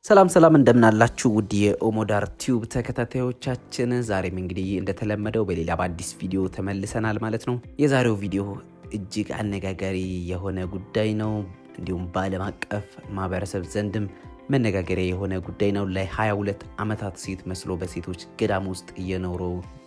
ሰላም እንደምናላችሁ ውድ የኦሞዳር ቲዩብ ተከታታዮቻችን፣ ዛሬም እንግዲህ እንደተለመደው በሌላ በአዲስ ቪዲዮ ተመልሰናል ማለት ነው። የዛሬው ቪዲዮ እጅግ አነጋጋሪ የሆነ ጉዳይ ነው። እንዲሁም በዓለም አቀፍ ማህበረሰብ ዘንድም መነጋገሪያ የሆነ ጉዳይ ነው። ለ22 ዓመታት ሴት መስሎ በሴቶች ገዳም ውስጥ እየኖሩ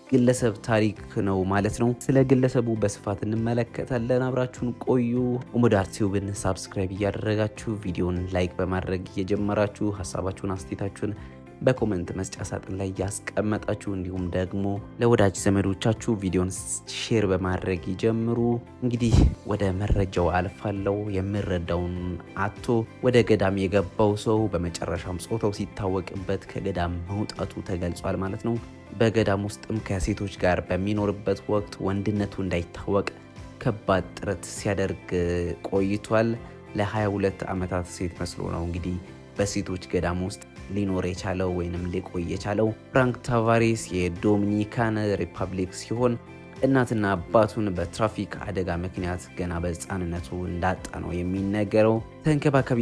ግለሰብ ታሪክ ነው ማለት ነው። ስለ ግለሰቡ በስፋት እንመለከታለን። አብራችሁን ቆዩ። ኦሞዳር ቲዩብን ሳብስክራይብ እያደረጋችሁ ቪዲዮን ላይክ በማድረግ እየጀመራችሁ ሀሳባችሁን አስተያየታችሁን በኮሜንት መስጫ ሳጥን ላይ ያስቀመጣችሁ እንዲሁም ደግሞ ለወዳጅ ዘመዶቻችሁ ቪዲዮን ሼር በማድረግ ይጀምሩ። እንግዲህ ወደ መረጃው አልፋለሁ። የሚረዳውን አጥቶ ወደ ገዳም የገባው ሰው በመጨረሻም ጾታው ሲታወቅበት ከገዳም መውጣቱ ተገልጿል ማለት ነው። በገዳም ውስጥም ከሴቶች ጋር በሚኖርበት ወቅት ወንድነቱ እንዳይታወቅ ከባድ ጥረት ሲያደርግ ቆይቷል። ለ22 ዓመታት ሴት መስሎ ነው እንግዲህ በሴቶች ገዳም ውስጥ ሊኖር የቻለው ወይንም ሊቆይ የቻለው። ፍራንክ ታቫሬስ የዶሚኒካን ሪፐብሊክ ሲሆን እናትና አባቱን በትራፊክ አደጋ ምክንያት ገና በሕፃንነቱ እንዳጣ ነው የሚነገረው። ተንከባካቢ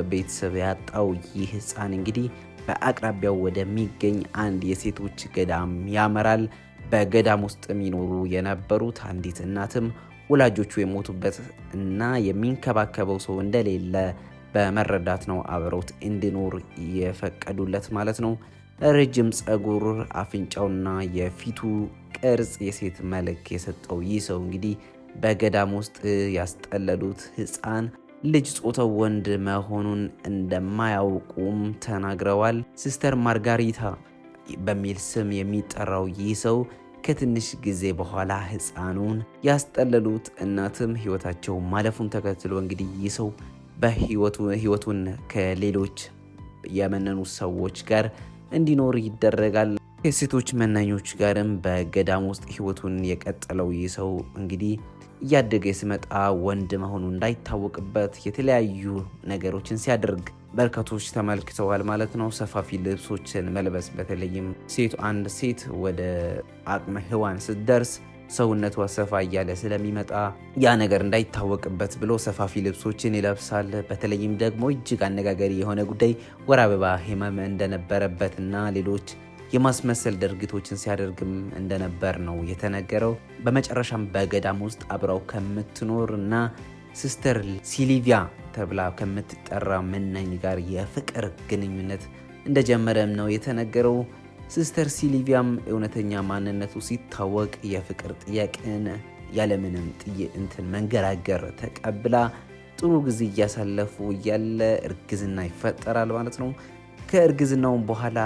ቤተሰብ ያጣው ይህ ሕፃን እንግዲህ በአቅራቢያው ወደሚገኝ አንድ የሴቶች ገዳም ያመራል። በገዳም ውስጥ የሚኖሩ የነበሩት አንዲት እናትም ወላጆቹ የሞቱበት እና የሚንከባከበው ሰው እንደሌለ በመረዳት ነው አብረውት እንዲኖር የፈቀዱለት ማለት ነው። ረጅም ጸጉር፣ አፍንጫውና የፊቱ ቅርጽ የሴት መልክ የሰጠው ይህ ሰው እንግዲህ በገዳም ውስጥ ያስጠለሉት ሕፃን ልጅ ጾታው ወንድ መሆኑን እንደማያውቁም ተናግረዋል። ሲስተር ማርጋሪታ በሚል ስም የሚጠራው ይህ ሰው ከትንሽ ጊዜ በኋላ ሕፃኑን ያስጠለሉት እናትም ሕይወታቸው ማለፉን ተከትሎ እንግዲህ ይህ ሰው በሕይወቱን ከሌሎች የመነኑ ሰዎች ጋር እንዲኖር ይደረጋል። ከሴቶች መናኞች ጋርም በገዳም ውስጥ ሕይወቱን የቀጠለው ይህ ሰው እንግዲህ እያደገ ሲመጣ ወንድ መሆኑ እንዳይታወቅበት የተለያዩ ነገሮችን ሲያደርግ በርካቶች ተመልክተዋል ማለት ነው። ሰፋፊ ልብሶችን መልበስ፣ በተለይም አንድ ሴት ወደ አቅመ ሔዋን ስትደርስ ሰውነቷ ሰፋ እያለ ስለሚመጣ ያ ነገር እንዳይታወቅበት ብሎ ሰፋፊ ልብሶችን ይለብሳል። በተለይም ደግሞ እጅግ አነጋጋሪ የሆነ ጉዳይ ወር አበባ ህመም እንደነበረበትና ሌሎች የማስመሰል ድርጊቶችን ሲያደርግም እንደነበር ነው የተነገረው። በመጨረሻም በገዳም ውስጥ አብራው ከምትኖር እና ሲስተር ሲልቪያ ተብላ ከምትጠራ መናኝ ጋር የፍቅር ግንኙነት እንደጀመረም ነው የተነገረው። ሲስተር ሲልቪያም እውነተኛ ማንነቱ ሲታወቅ የፍቅር ጥያቄን ያለምንም መንገራገር ተቀብላ ጥሩ ጊዜ እያሳለፉ ያለ እርግዝና ይፈጠራል ማለት ነው። ከእርግዝናውም በኋላ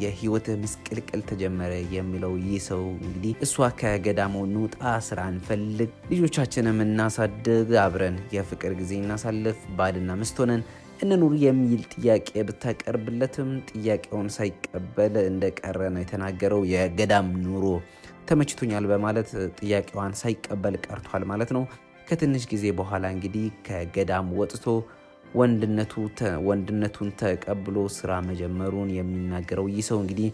የህይወት ምስቅልቅል ተጀመረ የሚለው ይህ ሰው እንግዲህ እሷ ከገዳሙ እንውጣ፣ ስራ እንፈልግ፣ ልጆቻችንም እናሳድግ፣ አብረን የፍቅር ጊዜ እናሳልፍ፣ ባልና ሚስት ሆነን እንኑር የሚል ጥያቄ ብታቀርብለትም ጥያቄውን ሳይቀበል እንደቀረ ነው የተናገረው። የገዳም ኑሮ ተመችቶኛል በማለት ጥያቄዋን ሳይቀበል ቀርቷል ማለት ነው። ከትንሽ ጊዜ በኋላ እንግዲህ ከገዳም ወጥቶ ወንድነቱን ተቀብሎ ስራ መጀመሩን የሚናገረው ይህ ሰው እንግዲህ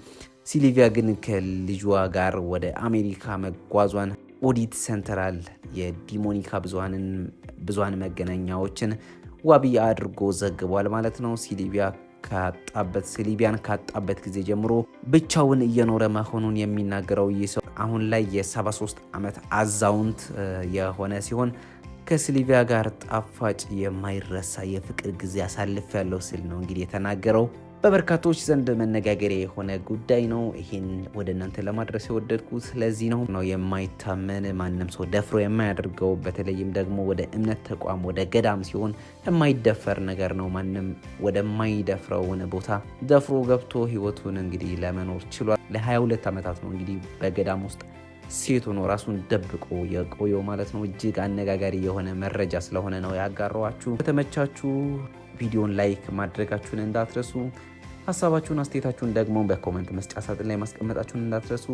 ሲልቪያ ግን ከልጇ ጋር ወደ አሜሪካ መጓዟን ኦዲት ሴንትራል የዲሞኒካ ብዙሃን መገናኛዎችን ዋቢ አድርጎ ዘግቧል ማለት ነው። ሲልቪያን ካጣበት ጊዜ ጀምሮ ብቻውን እየኖረ መሆኑን የሚናገረው ይህ ሰው አሁን ላይ የ73 ዓመት አዛውንት የሆነ ሲሆን ከሲልቪያ ጋር ጣፋጭ የማይረሳ የፍቅር ጊዜ አሳልፍ ያለው ሲል ነው እንግዲህ የተናገረው። በበርካቶች ዘንድ መነጋገሪያ የሆነ ጉዳይ ነው። ይህን ወደ እናንተ ለማድረስ የወደድኩት ስለዚህ ነው። የማይታመን ማንም ሰው ደፍሮ የማያደርገው በተለይም ደግሞ ወደ እምነት ተቋም ወደ ገዳም ሲሆን የማይደፈር ነገር ነው። ማንም ወደማይደፍረው ቦታ ደፍሮ ገብቶ ህይወቱን እንግዲህ ለመኖር ችሏል። ለ22 ዓመታት ነው እንግዲህ በገዳም ውስጥ ሴት ሆኖ ራሱን ደብቆ የቆየው ማለት ነው። እጅግ አነጋጋሪ የሆነ መረጃ ስለሆነ ነው ያጋራኋችሁ። ከተመቻችሁ ቪዲዮን ላይክ ማድረጋችሁን እንዳትረሱ። ሀሳባችሁን አስተያየታችሁን ደግሞ በኮሜንት መስጫ ሳጥን ላይ ማስቀመጣችሁን እንዳትረሱ።